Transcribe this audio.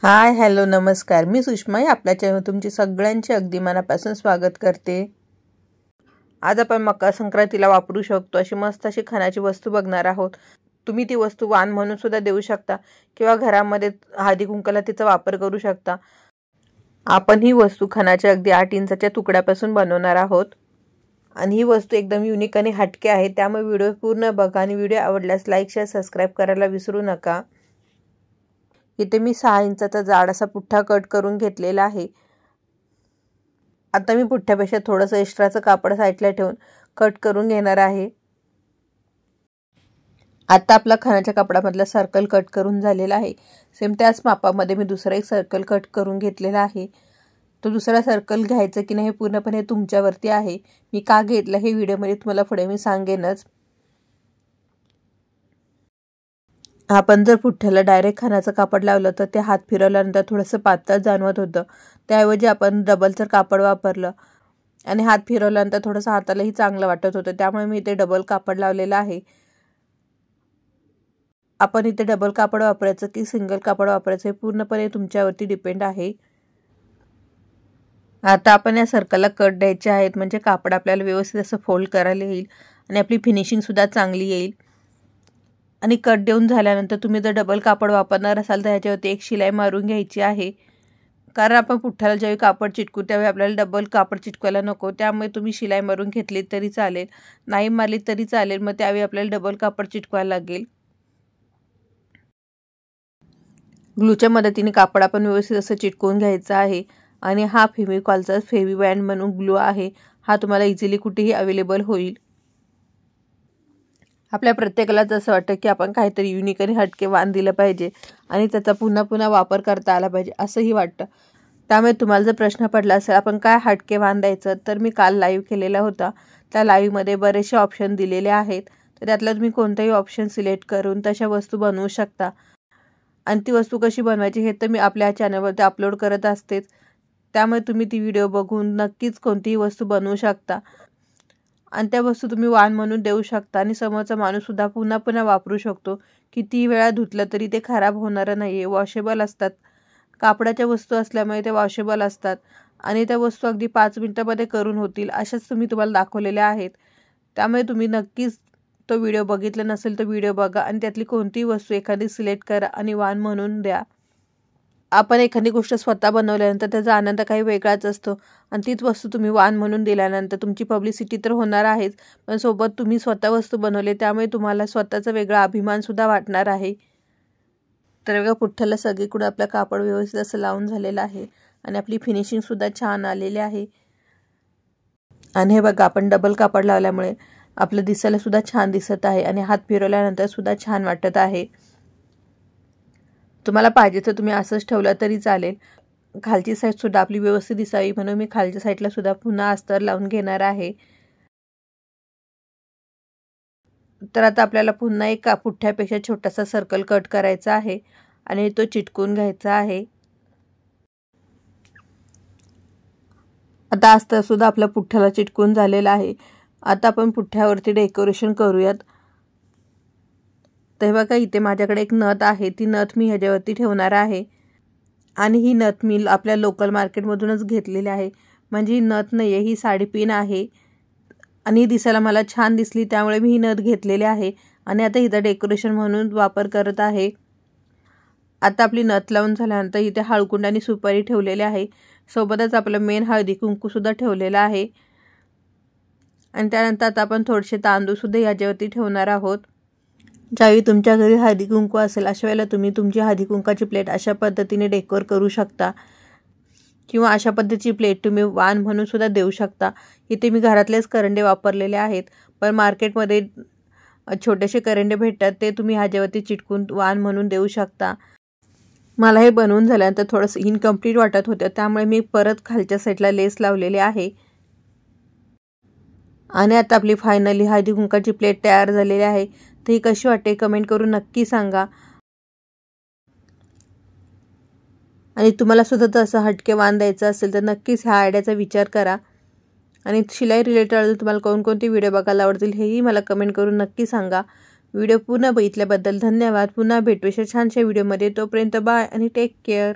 Hi hello नमस्कार, मी सुषमा आपल्या channel तुमची सगळ्यांचे अगदी मनापासून स्वागत करते। आज आपण मकर संक्रांतीला वापरू शकतो अशी मस्त अशी खाण्याची वस्तू बघणार आहोत। तुम्ही ती वस्तू वाण म्हणून सुद्धा देऊ शकता किंवा घरामध्ये हळदी कुंकवाला तिचा वापर करू शकता। आपण ही वस्तू खाण्याच्या अगदी 8 इंचाच्या तुकड्यापासून बनवणार आहोत आणि ही वस्तू एकदम युनिक आणि हटके आहे, त्यामुळे व्हिडिओ पूर्ण बघा आणि व्हिडिओ आवडल्यास लाईक शेअर सबस्क्राइब करायला विसरू नका। इथे मी 6 इंचाचा जाड असा पुठ्ठा कट करून घेतलेला आहे। आता मी पुठ्ठ्यापेक्षा थोडंसं एक्स्ट्राचं कापड साईडला ठेवून कट करून घेणार आहे। आता आपला खाण्याच्या कापडामधला सर्कल कट करून झालेला आहे। सेम त्याच मापामध्ये मी दुसरा एक सर्कल कट करून घेतलेला आहे। तो दुसरा सर्कल घ्यायचा की नाही हे पूर्णपणे तुमच्यावरती आहे। मी का घेतलं हे व्हिडिओमध्ये तुम्हाला पुढे मी सांगेनच। आपण जर पुठ्ठ्याला डायरेक्ट खाण्याचं कापड लावलं तर ते हात फिरवल्यानंतर थोडंसं पातळ जाणवत होतं, त्याऐवजी आपण डबलचं कापड वापरलं आणि हात फिरवल्यानंतर थोडंसं हातालाही चांगलं वाटत होतं, त्यामुळे मी इथे डबल कापड लावलेलं आहे। आपण इथे डबल कापड वापरायचं की सिंगल कापड वापरायचं हे पूर्णपणे तुमच्यावरती डिपेंड आहे। आता आपण या सर्कलला कट द्यायचे आहेत, म्हणजे कापड आपल्याला व्यवस्थित असं फोल्ड करायला येईल आणि आपली फिनिशिंग सुद्धा चांगली येईल। आणि कट देऊन झाल्यानंतर तुम्ही जर डबल कापड वापरणार असाल तर ह्याच्यावरती एक शिलाई मारून घ्यायची आहे, कारण आपण पुठ्ठ्याला ज्यावेळी कापड चिटकू त्यावेळी आपल्याला डबल कापड चिटकवायला नको, त्यामुळे तुम्ही शिलाई मारून घेतली तरी चालेल, नाही मारली तरी चालेल, मग त्यावेळी आपल्याला डबल कापड चिटकवायला लागेल। ग्लूच्या मदतीने कापड आपण व्यवस्थित असं चिटकवून घ्यायचं आहे आणि हा फेविकॉलचा फेविबँड म्हणून ग्लू आहे, हा तुम्हाला इझिली कुठेही अवेलेबल होईल। आपल्या प्रत्येकाला जसं वाटतं की आपण काहीतरी युनिक आणि हटके वाण दिलं पाहिजे आणि त्याचा पुन्हा पुन्हा वापर करता आला पाहिजे असंही वाटतं। त्यामुळे तुम्हाला जर प्रश्न पडला असेल आपण काय हटके वाण द्यायचं, तर मी काल लाईव्ह केलेला होता, त्या लाईव्हमध्ये बरेचसे ऑप्शन दिलेले आहेत, तर त्यातलं तुम्ही कोणताही ऑप्शन सिलेक्ट करून तशा वस्तू बनवू शकता। आणि ती वस्तू कशी बनवायची हे तर मी आपल्या चॅनलवरती अपलोड करत असतेच, त्यामुळे तुम्ही ती व्हिडिओ बघून नक्कीच कोणतीही वस्तू बनवू शकता आणि त्या वस्तू तुम्ही वाण म्हणून देऊ शकता आणि समोरचा माणूससुद्धा पुन्हा पुन्हा वापरू शकतो। किती वेळा धुतलं तरी ते खराब होणारं नाही आहे, वॉशेबल असतात, कापडाच्या वस्तू असल्यामुळे ते वॉशेबल असतात आणि त्या वस्तू अगदी 5 मिनिटांमध्ये करून होतील अशाच तुम्हाला दाखवलेल्या आहेत। त्यामुळे तुम्ही नक्कीच तो व्हिडिओ बघितला नसेल तर व्हिडिओ बघा आणि त्यातली कोणतीही वस्तू एखादी सिलेक्ट करा आणि वाण म्हणून द्या। आपण एखादी गोष्ट स्वतः बनवल्यानंतर त्याचा आनंद काही वेगळाच असतो आणि तीच वस्तू तुम्ही वाण म्हणून दिल्यानंतर तुमची पब्लिसिटी तर होणार आहेच, पण सोबत तुम्ही स्वतः वस्तू बनवली त्यामुळे तुम्हाला स्वतःचा वेगळा अभिमानसुद्धा वाटणार आहे। तर बघा पुठ्ठ्याला सगळीकडून आपलं कापड व्यवस्थित असं लावून झालेलं आहे आणि आपली फिनिशिंगसुद्धा छान आलेली आहे। आणि हे बघा आपण डबल कापड लावल्यामुळे आपलं दिसायला सुद्धा छान दिसत आहे आणि हात फिरवल्यानंतर सुद्धा छान वाटत आहे। तुम्हाला पाहिजे तर तुम्ही असंच ठेवलं तरी चालेल। खालची साईड सुद्धा आपली व्यवस्थित दिसावी म्हणून मी खालच्या साईडला सुद्धा पुन्हा अस्तर लावून घेणार आहे। तर आता आपल्याला पुन्हा एक पुठ्ठ्यापेक्षा छोटासा सर्कल कट करायचा आहे आणि तो चिटकून घ्यायचा आहे। आता अस्तर सुद्धा आपल्या पुठ्ठ्याला चिटकून झालेला आहे। आता आपण पुठ्ठ्यावरती डेकोरेशन करूयात। तर बघा इथे माझ्याकडे एक नथ आहे, ती नथ मी ह्याच्यावरती ठेवणार आहे आणि ही नथ मी आपल्या लोकल मार्केटमधूनच घेतलेली आहे, म्हणजे ही नथ नाही आहे, ही साडी पिन आहे आणि ही दिसायला मला छान दिसली त्यामुळे मी ही नथ घेतलेली आहे आणि आता हिचा डेकोरेशन म्हणून वापर करत आहे। आता आपली नथ लावून झाल्यानंतर इथे हळकुंड आणि सुपारी ठेवलेली आहे, सोबतच आपलं मेन हळदी कुंकूसुद्धा ठेवलेलं आहे आणि त्यानंतर आता आपण थोडेसे तांदूळसुद्धा याच्यावरती ठेवणार आहोत। ज्यावेळी तुमच्या घरी हळदी कुंकू असेल अशा वेळेला तुम्ही तुमची हळदी कुंकाची प्लेट अशा पद्धतीने डेकोर करू शकता किंवा अशा पद्धतीची प्लेट तुम्ही वाण म्हणून सुद्धा देऊ शकता। इथे मी घरातलेच करंडे वापरलेले आहेत, पण मार्केटमध्ये छोटेसे करंडे भेटतात, ते तुम्ही ह्याच्यावरती चिटकून वाण म्हणून देऊ शकता। मला हे बनवून झाल्यानंतर थोडंसं इनकम्प्लीट वाटत होतं, त्यामुळे मी परत खालच्या साईडला लेस लावलेली आहे आणि आता आपली फायनली हळदी कुंकाची प्लेट तयार झालेली आहे। तर ही कशी वाटते कमेंट करून नक्की सांगा आणि तुम्हाला सुद्धा तसं हटके वाण द्यायचं असेल तर नक्कीच ह्या आयडियाचा विचार करा आणि शिलाई रिलेटेड तुम्हाला कोणकोणते व्हिडिओ बघायला आवडतील हेही मला कमेंट करून नक्की सांगा। व्हिडिओ पूर्ण बघितल्याबद्दल धन्यवाद। पुन्हा भेटू अशा छानशा व्हिडिओमध्ये, तोपर्यंत बाय आणि टेक केअर।